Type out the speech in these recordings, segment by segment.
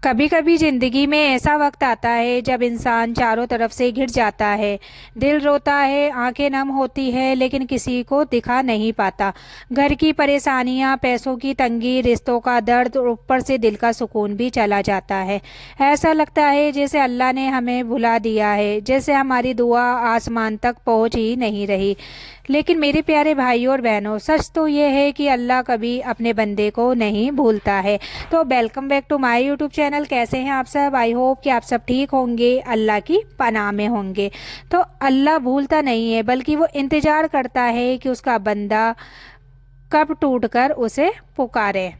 कभी कभी जिंदगी में ऐसा वक्त आता है जब इंसान चारों तरफ से घिर जाता है। दिल रोता है, आंखें नम होती है, लेकिन किसी को दिखा नहीं पाता। घर की परेशानियां, पैसों की तंगी, रिश्तों का दर्द और ऊपर से दिल का सुकून भी चला जाता है। ऐसा लगता है जैसे अल्लाह ने हमें भुला दिया है, जैसे हमारी दुआ आसमान तक पहुंच ही नहीं रही। लेकिन मेरे प्यारे भाइयों और बहनों, सच तो ये है कि अल्लाह कभी अपने बंदे को नहीं भूलता है। तो welcome back to my YouTube channel. कैसे हैं आप सब? आई होप कि आप सब ठीक होंगे, अल्लाह की पनाह में होंगे। तो अल्लाह भूलता नहीं है, बल्कि वो इंतज़ार करता है कि उसका बंदा कब टूट कर उसे पुकारे।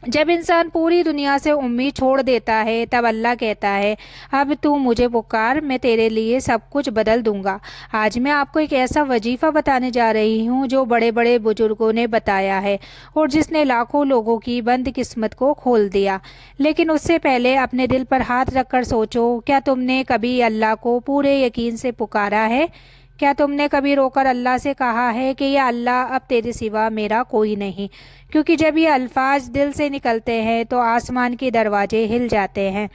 जब इंसान पूरी दुनिया से उम्मीद छोड़ देता है, तब अल्लाह कहता है, अब तू मुझे पुकार, मैं तेरे लिए सब कुछ बदल दूंगा। आज मैं आपको एक ऐसा वजीफ़ा बताने जा रही हूँ जो बड़े बड़े बुजुर्गों ने बताया है और जिसने लाखों लोगों की बंद किस्मत को खोल दिया। लेकिन उससे पहले अपने दिल पर हाथ रखकर सोचो, क्या तुमने कभी अल्लाह को पूरे यकीन से पुकारा है? क्या तुमने कभी रोकर अल्लाह से कहा है कि या अल्लाह, अब तेरे सिवा मेरा कोई नहीं? क्योंकि जब ये अल्फाज दिल से निकलते हैं तो आसमान के दरवाजे हिल जाते हैं।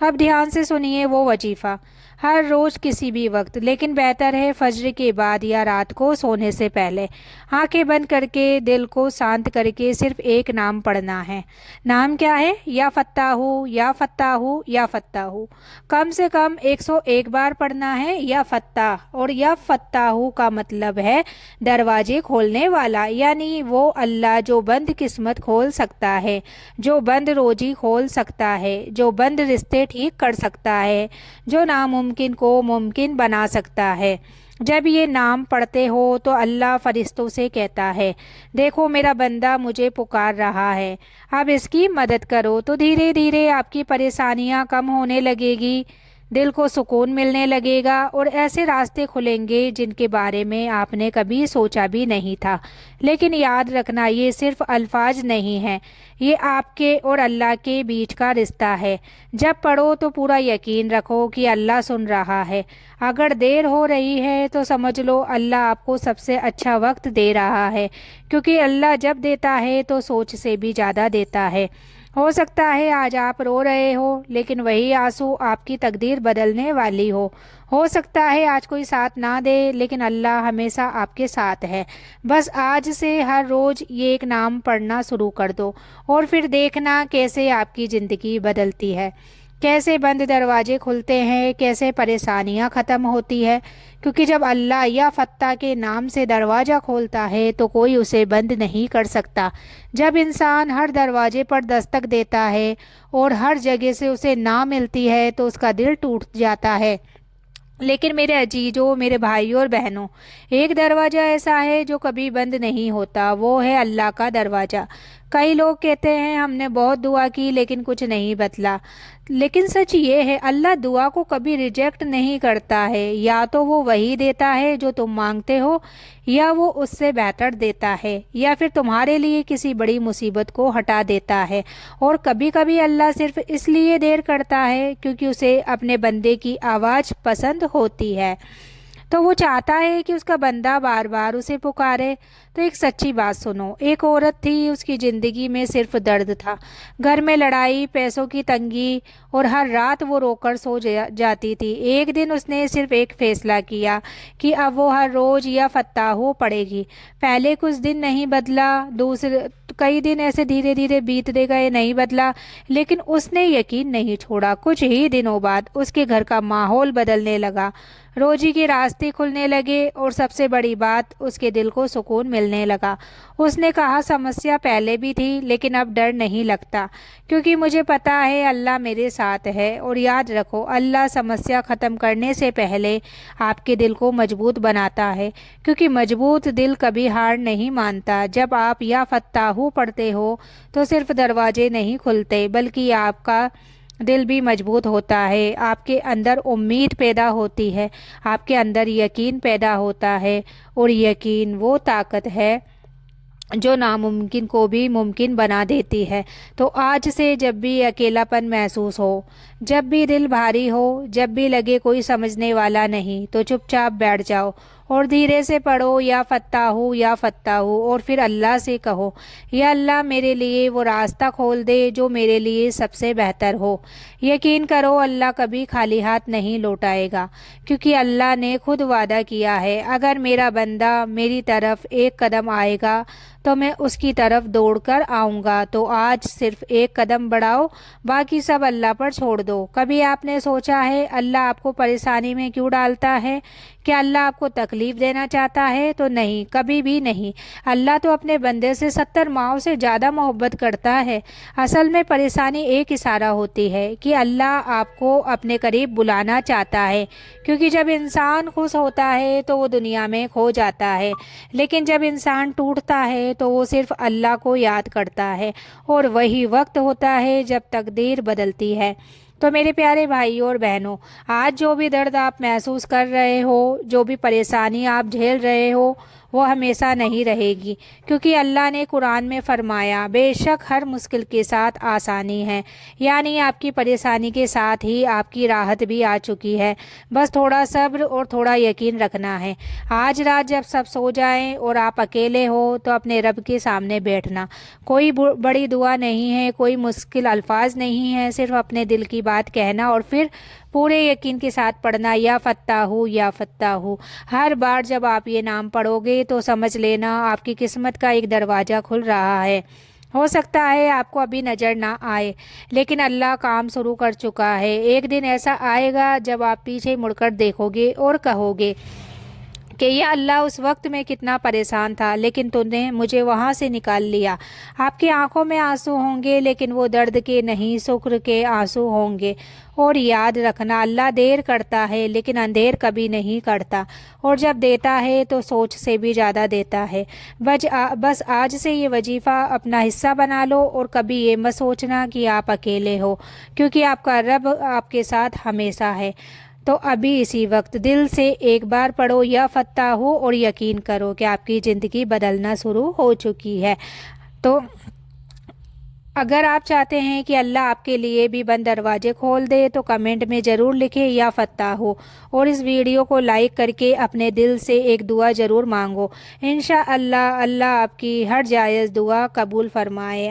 अब ध्यान से सुनिए वो वजीफ़ा, हर रोज़ किसी भी वक्त, लेकिन बेहतर है फज्र के बाद या रात को सोने से पहले। आंखें बंद करके, दिल को शांत करके सिर्फ एक नाम पढ़ना है। नाम क्या है? या फत्ताहू, या फत्ताहू, या फत्ताहू। कम से कम 101 बार पढ़ना है या फत्ताह। और या फत्ताहू का मतलब है दरवाजे खोलने वाला, यानी वो अल्लाह जो बंद किस्मत खोल सकता है, जो बंद रोजी खोल सकता है, जो बंद रिश्ते ठीक कर सकता है, जो नामुमकिन को मुमकिन बना सकता है। जब ये नाम पढ़ते हो तो अल्लाह फरिश्तों से कहता है, देखो मेरा बंदा मुझे पुकार रहा है, अब इसकी मदद करो। तो धीरे धीरे आपकी परेशानियां कम होने लगेगी, दिल को सुकून मिलने लगेगा और ऐसे रास्ते खुलेंगे जिनके बारे में आपने कभी सोचा भी नहीं था। लेकिन याद रखना, ये सिर्फ अल्फाज नहीं है, ये आपके और अल्लाह के बीच का रिश्ता है। जब पढ़ो तो पूरा यकीन रखो कि अल्लाह सुन रहा है। अगर देर हो रही है तो समझ लो अल्लाह आपको सबसे अच्छा वक्त दे रहा है, क्योंकि अल्लाह जब देता है तो सोच से भी ज़्यादा देता है। हो सकता है आज आप रो रहे हो, लेकिन वही आंसू आपकी तकदीर बदलने वाली हो सकता है आज कोई साथ ना दे, लेकिन अल्लाह हमेशा आपके साथ है। बस आज से हर रोज़ ये एक नाम पढ़ना शुरू कर दो और फिर देखना कैसे आपकी ज़िंदगी बदलती है, कैसे बंद दरवाजे खुलते हैं, कैसे परेशानियां ख़त्म होती है। क्योंकि जब अल्लाह या फत्ता के नाम से दरवाज़ा खोलता है तो कोई उसे बंद नहीं कर सकता। जब इंसान हर दरवाजे पर दस्तक देता है और हर जगह से उसे ना मिलती है तो उसका दिल टूट जाता है। लेकिन मेरे अजीजों, मेरे भाइयों और बहनों, एक दरवाज़ा ऐसा है जो कभी बंद नहीं होता, वो है अल्लाह का दरवाज़ा। कई लोग कहते हैं हमने बहुत दुआ की लेकिन कुछ नहीं बदला, लेकिन सच ये है अल्लाह दुआ को कभी रिजेक्ट नहीं करता है। या तो वो वही देता है जो तुम मांगते हो, या वो उससे बेहतर देता है, या फिर तुम्हारे लिए किसी बड़ी मुसीबत को हटा देता है। और कभी कभी अल्लाह सिर्फ इसलिए देर करता है क्योंकि उसे अपने बंदे की आवाज़ पसंद होती है। तो वो चाहता है कि उसका बंदा बार बार उसे पुकारे। तो एक सच्ची बात सुनो, एक औरत थी, उसकी ज़िंदगी में सिर्फ दर्द था। घर में लड़ाई, पैसों की तंगी और हर रात वो रोकर सो जाती थी। एक दिन उसने सिर्फ एक फ़ैसला किया कि अब वो हर रोज़ या फत्ताहू पड़ेगी। पहले कुछ दिन नहीं बदला, दूसरे कई दिन ऐसे धीरे धीरे बीतते गए, नहीं बदला, लेकिन उसने यकीन नहीं छोड़ा। कुछ ही दिनों बाद उसके घर का माहौल बदलने लगा, रोजी के रास्ते खुलने लगे और सबसे बड़ी बात, उसके दिल को सुकून मिलने लगा। उसने कहा, समस्या पहले भी थी लेकिन अब डर नहीं लगता, क्योंकि मुझे पता है अल्लाह मेरे साथ है। और याद रखो, अल्लाह समस्या ख़त्म करने से पहले आपके दिल को मजबूत बनाता है, क्योंकि मजबूत दिल कभी हार नहीं मानता। जब आप या फत्ताहू पढ़ते हो तो सिर्फ दरवाजे नहीं खुलते, बल्कि आपका दिल भी मजबूत होता है, आपके अंदर उम्मीद पैदा होती है, आपके अंदर यकीन पैदा होता है। और यकीन वो ताकत है जो नामुमकिन को भी मुमकिन बना देती है। तो आज से जब भी अकेलापन महसूस हो, जब भी दिल भारी हो, जब भी लगे कोई समझने वाला नहीं, तो चुपचाप बैठ जाओ اور دھیرے سے پڑھو یا فتح اور پھر اللہ سے کہو یا اللہ میرے لیے وہ راستہ کھول دے جو میرے لیے سب سے بہتر ہو۔ یقین کرو اللہ کبھی خالی ہاتھ نہیں لوٹائے گا، کیونکہ اللہ نے خود وعدہ کیا ہے اگر میرا بندہ میری طرف ایک قدم آئے گا تو میں اس کی طرف دوڑ کر آؤں گا۔ تو آج صرف ایک قدم بڑھاؤ، باقی سب اللہ پر چھوڑ دو۔ کبھی آپ نے سوچا ہے اللہ آپ کو پریشانی میں کیوں ڈالتا ہے؟ کیا اللہ آپ کو تکلیف دینا چاہتا ہے؟ تو نہیں، کبھی بھی نہیں۔ اللہ تو اپنے بندے سے 70 ماؤں سے زیادہ محبت کرتا ہے۔ اصل میں پریشانی ایک اشارہ ہوتی ہے کہ اللہ آپ کو اپنے قریب بلانا چاہتا ہے، کیونکہ جب انسان خوش ہوتا ہے تو وہ دنیا میں کھو جاتا ہے، لیکن جب انسان ٹوٹتا ہے تو وہ صرف اللہ کو یاد کرتا ہے، اور وہی وقت ہوتا ہے جب تقدیر بدلتی ہے۔ تو میرے پیارے بھائیوں اور بہنوں، آج جو بھی درد آپ محسوس کر رہے ہو، جو بھی پریشانی آپ جھیل رہے ہو، وہ ہمیشہ نہیں رہے گی، کیونکہ اللہ نے قرآن میں فرمایا بے شک ہر مشکل کے ساتھ آسانی ہے، یعنی آپ کی پریشانی کے ساتھ ہی آپ کی راحت بھی آ چکی ہے۔ بس تھوڑا صبر اور تھوڑا یقین رکھنا ہے۔ آج رات جب سب سو جائیں اور آپ اکیلے ہو تو اپنے رب کے سامنے بیٹھنا۔ کوئی بڑی دعا نہیں ہے، کوئی مشکل الفاظ نہیں ہے، صرف اپنے دل کی بات کہنا اور پھر پورے یقین کے ساتھ پڑھنا یا فتح ہو۔ ہر بار جب آپ یہ نام پڑھو گے تو سمجھ لینا آپ کی قسمت کا ایک دروازہ کھل رہا ہے۔ ہو سکتا ہے آپ کو ابھی نظر نہ آئے، لیکن اللہ کام شروع کر چکا ہے۔ ایک دن ایسا آئے گا جب آپ پیچھے مڑ کر دیکھو گے اور کہو گے کہ یا اللہ اس وقت میں کتنا پریشان تھا، لیکن تم نے مجھے وہاں سے نکال لیا۔ آپ کی آنکھوں میں آنسو ہوں گے، لیکن وہ درد کے نہیں، شکر کے آنسو ہوں گے۔ اور یاد رکھنا اللہ دیر کرتا ہے لیکن اندھیر کبھی نہیں کرتا، اور جب دیتا ہے تو سوچ سے بھی زیادہ دیتا ہے۔ بس آج سے یہ وظیفہ اپنا حصہ بنا لو اور کبھی یہ مت سوچنا کہ آپ اکیلے ہو، کیونکہ آپ کا رب آپ کے ساتھ ہمیشہ ہے۔ تو ابھی اسی وقت دل سے ایک بار پڑھو یا فتح ہو اور یقین کرو کہ آپ کی زندگی بدلنا شروع ہو چکی ہے۔ تو اگر آپ چاہتے ہیں کہ اللہ آپ کے لیے بھی بند دروازے کھول دے تو کمنٹ میں ضرور لکھیں یا فتح ہو، اور اس ویڈیو کو لائک کر کے اپنے دل سے ایک دعا ضرور مانگو۔ انشاءاللہ اللہ آپ کی ہر جائز دعا قبول فرمائے۔